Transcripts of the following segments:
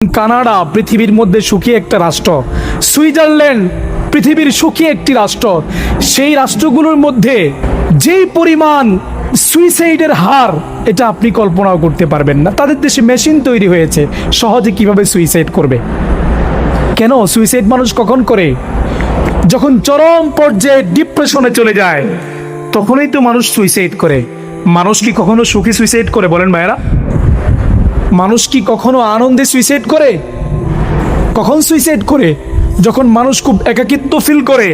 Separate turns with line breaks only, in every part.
Canada পৃথিবীর মধ্যে সুখী একটা রাষ্ট্র, সুইজারল্যান্ড পৃথিবীর সুখী একটি রাষ্ট্র। সেই রাষ্ট্রগুলোর মধ্যে যেই পরিমাণ সুইসাইডের হার, এটা আপনি কল্পনাও করতে পারবেন না। তাদের দেশে মেশিন তৈরি হয়েছে সহজে কিভাবে সুইসাইড করবে। কেন সুইসাইড মানুষ কখন করে? যখন চরম পর্যায়ে ডিপ্রেশনে চলে যায়, তখনই তো মানুষ সুইসাইড করে। মানুষ কি কখনো সুখী সুইসাইড করে বলেন ভাইয়েরা? মানুষ কি কখনো আনন্দে সুইসাইড করে? কখন সুইসাইড করে? যখন মানুষ খুব একাকিত্ব ফিল করে,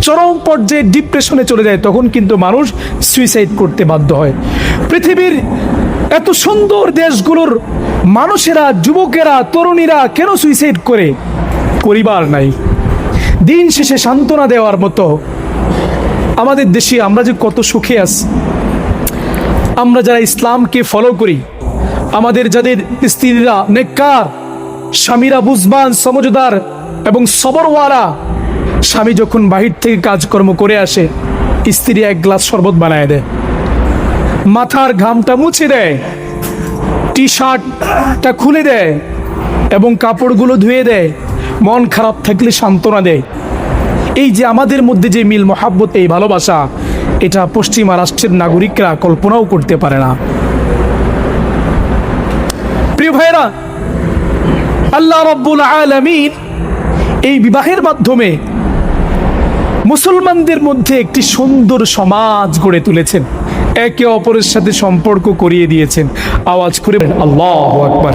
চরম পর্যায়ে ডিপ্রেশনে চলে যায়, তখন কিন্তু মানুষ সুইসাইড করতে বাধ্য হয়। পৃথিবীর এত সুন্দর দেশগুলোর মানুষেরা, যুবকেরা, তরুণীরা কেন সুইসাইড করে? পরিবার নাই, দিন শেষে সান্ত্বনা দেওয়ার মতো। আমাদের দেশে আমরা যে কত সুখে আছি, আমরা যারা ইসলামকে ফলো করি, আমাদের যাদের স্ত্রীরা নেককার, স্বামীরা বুঝবান, সমঝদার এবং সবরওয়ালা, স্বামী যখন বাহির থেকে কাজকর্ম করে আসে, স্ত্রী এক গ্লাস শরবত বানায় দেয়, মাথার ঘামটা মুছে দেয়, টি শার্টটা খুলে দেয় এবং কাপড়গুলো ধুয়ে দেয়, মন খারাপ থাকলে সান্ত্বনা দেয়। এই যে আমাদের মধ্যে যে মিল মহাব্বত, এই ভালোবাসা, এটা পশ্চিমা রাষ্ট্রের নাগরিকরা কল্পনাও করতে পারে না। প্রিয় ভাইরা, আল্লাহ রাব্বুল আলামিন এই বিবাহের মাধ্যমে মুসলমানদের মধ্যে একটি সুন্দর সমাজ গড়ে তুলেছেন, একে অপরের সাথে সম্পর্ক করিয়ে দিয়েছেন। আওয়াজ করে আল্লাহু আকবার।